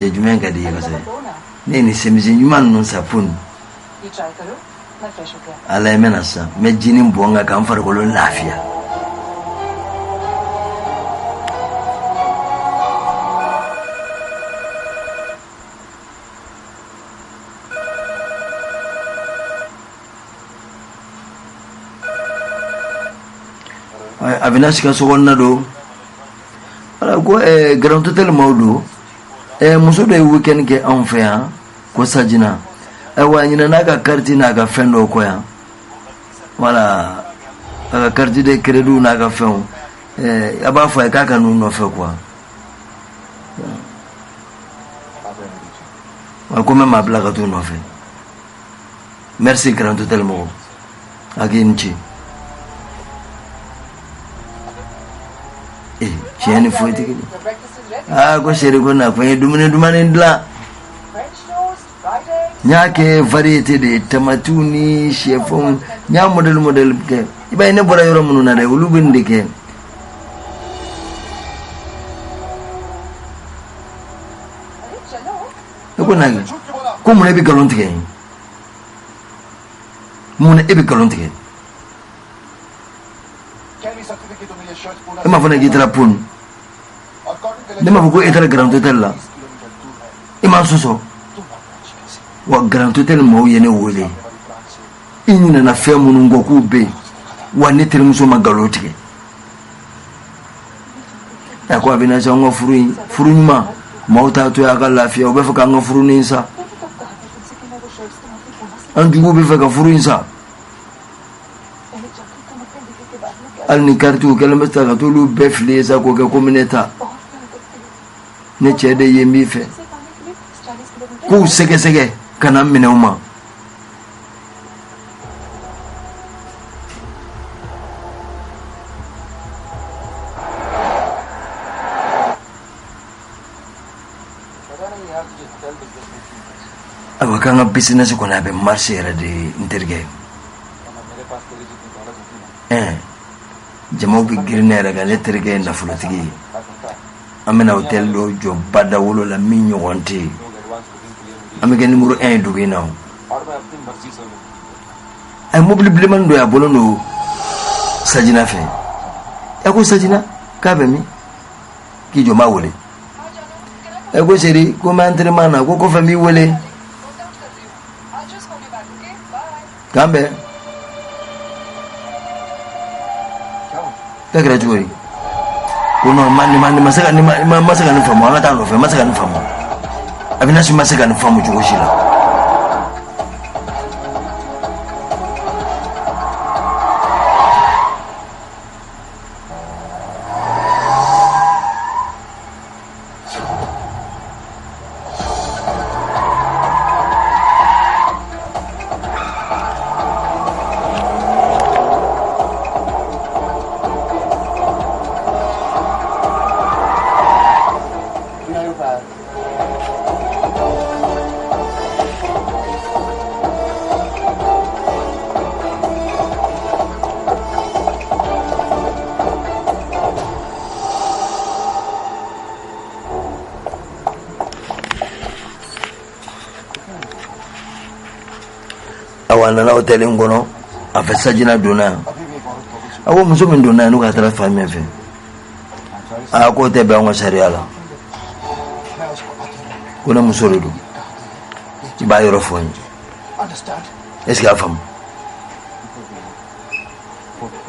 जुमे का दिए बस नहीं सेमिसे जुमान non sapun ala menasa me jinin bonga kan farko lafiya Avinash ka so wonna do ala ko grand hotel mawdo muso do weekend ke en fait ko sajina wa nyina naga karti naga fendo ko ya wala karti de credo naga fen aba fa ka kanu no fe quoi wa ko même abla ka tu no fe merci grand hotel mo aginchi Cheni foi tiki. Ko shere ko na fa dumane ndla. Nyake variety de tamatuni chefon nya model ke. Iba ine bora yoro mununa de ulubin de ke. Ko na ko mun ebi galon tike. Mun ebi galon tike. Ema fana gitara pun nema bugo etara grand hotel la ima soso wa grand hotel mo yene wole inina na fe munu ngoku be wa netere muso magalotike akwa bina cha ngo furu nyuma mauta to ya ga lafiya obe fa ka ngo furu ninsa anjugo be fa ka furu ninsa al ni kartu kelma ta ga tulu befle sa ko ke komuneta ne chede yemi fe ku sege kana mine uma awakanga business ko na be marché era de interge jamo bi girnera ga letterge na fulotigi amena hotel do jo bada wolo la minyo wonte amega numéro 1 dugi naw ay mobile bleman do ya bolono sajina fe ko sajina ka be mi ki jo ma wole ko seri ko ma entraînement na ko famille wole kambe kira juri kuno mani masaka ni famu angata no fe masaka ni famu abina shi masaka ni famu jugo shila awana na hotel ngono afesa jina dona awo muso min dona nuka tara famille fe ko te be ngo seriala kuna muso rudu ti ba yoro fon est-ce que afam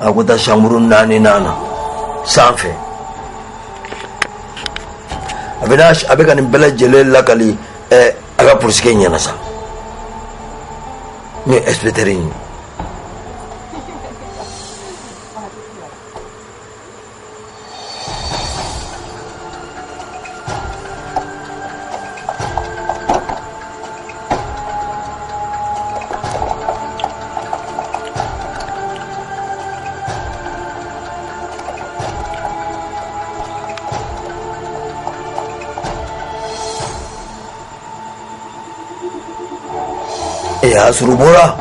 ko ta shamurun nani nana sanfe abinash abeka ni bela jele lakali aga pourske nyana sa me espetering suruh bola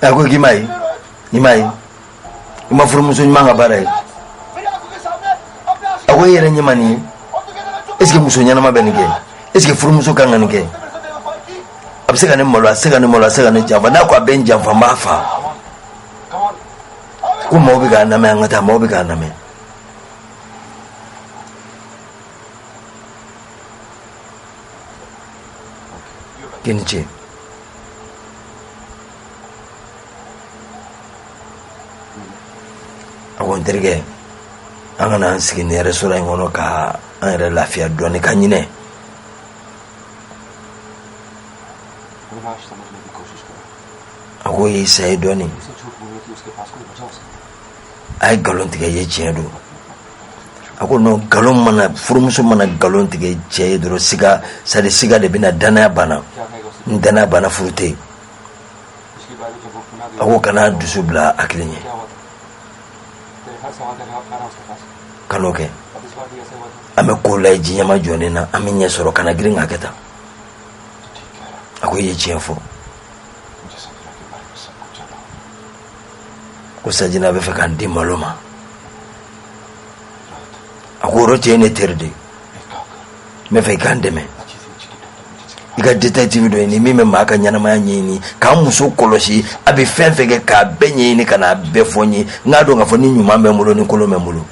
ako kimai ima furumuso nyanga bare ako yere nyamani est-ce que muso nyana mabenike est-ce que furumuso kanganike abseka ne molo aseka ne jamba na kwa benja fa mafa ko mobi ga na me ngata mobi ga na me kinche awon terge angana sigi ne restaurant ngono ka an re lafiya doni ka nyine ako yi sai doni ay galon tige ye chedo ako no galon mana furumuso mana galon tige chedo siga sade siga de bina dana bana furute ako kana dusubla aklinye kanoke ame kola jinyama jonena ame nyesoro kana giringa keta ako ye chefo ko sajina be feka ndi maloma ako rote ne terde me fe kandeme iga detective do ni mime maka nyana ma nyini ka muso koloshi abi fenfege ka benye ni kana befonyi ngado ngafoni nyuma memulo ni kolo memulo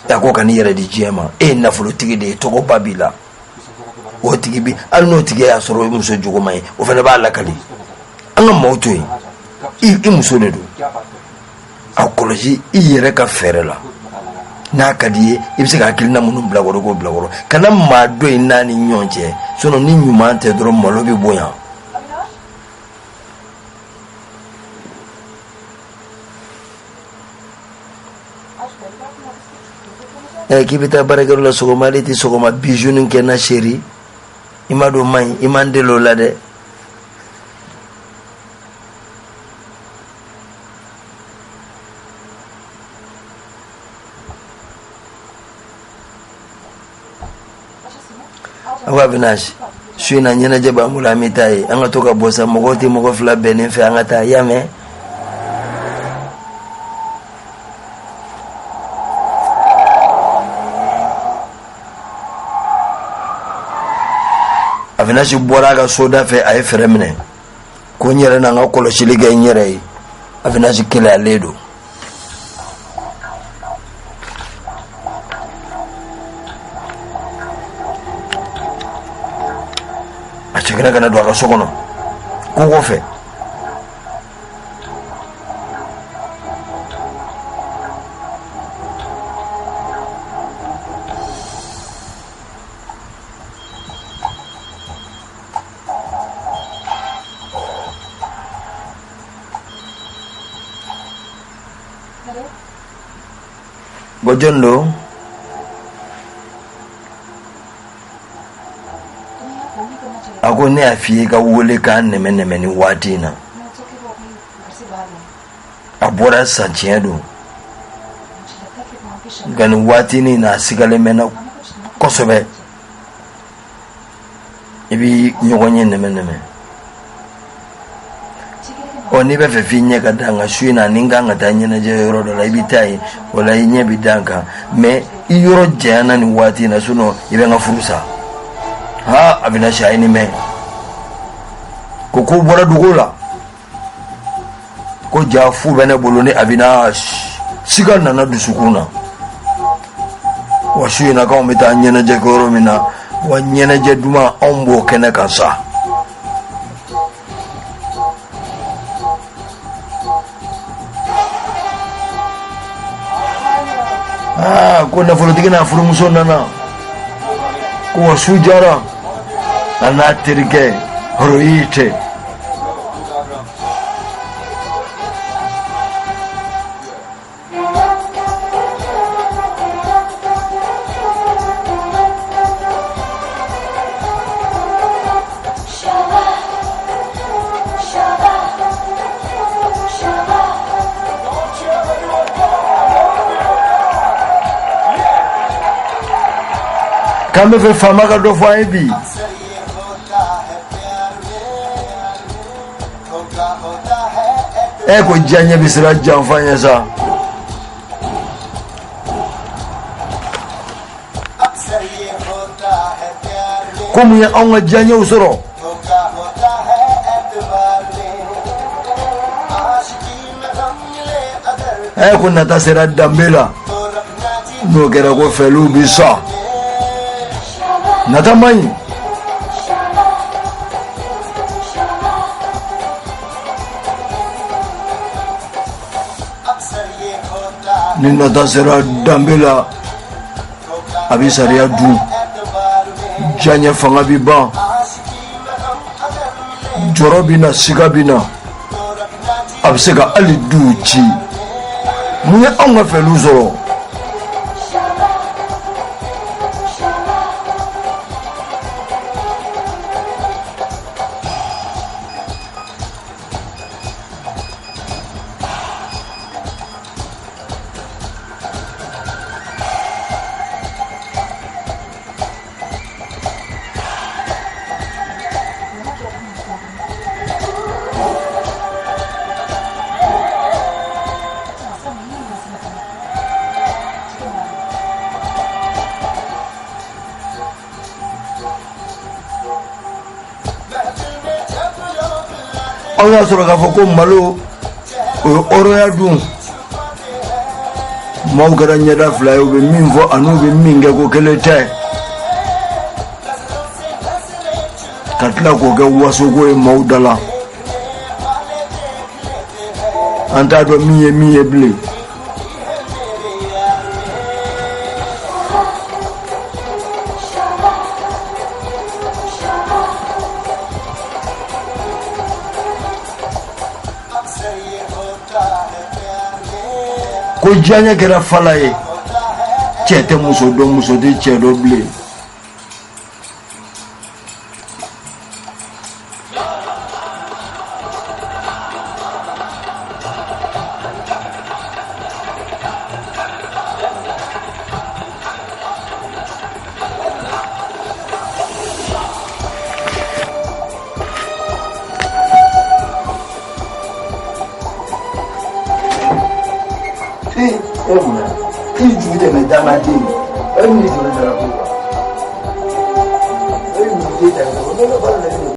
yako kani yere di jema na fulo tigi de to babila o tigi bi al no tigi ya soro muso jugo mai o fele ba la kali anga mauto i muso ne do akoloji yere ka ferela na kadiye ibse ka kilina munum blagoro kana ma do inani nyonje sono ni nyuma te dro molo bi boya kibita baragaro la sogoma leti sogoma bijounin kena chéri imado mai imandelo la de awa binash suina nyana jaba mula mitai anga toka bosa mogoti mogo fla benin fe anga ta yame avinashi bora ga soda fe ay feremne ko nyere na nga kolo shiliga nyere avinashi kila ledo achekana kana do ga sokono ko fe Bojondo ako ne afie ka wole ka neme ni watina abora sanchedo gani watini na sigale mena kosobe ibi nyogonye neme oni be fefinye kadanga shuina ninganga tanyena je yoro do la ibitai wala inye bidanka me yoro jana ni wati na suno ibe nga furusa ha abina shaini me ko bora dugula ko jafu bene boloni abina sigal na dusukuna wa shuina ka umita nyena je goro mina wa nyena je duma ombo kene kansa kuna folotiki na furumuso nana kuwa sujara anatirike horoite kame fe fama ka do fo ay bi Ecco Gianni bisera Gianfagna sa. Come ya onga Gianni usoro. Ecco nata sera Dambela. No kera ko felu bisa. Nata mai. Nina tasera Dambela abisaria du Janya fanga biba jorobina sigabina abisega ali duchi munya anga feluzo anga sura ka foko malo oro ya dun mau gara nyada fly obe minvo anu be minge ko kelete katla ko ga waso ko e maudala anta do miye ble ko Janya kera falaye chete muso de chedo ble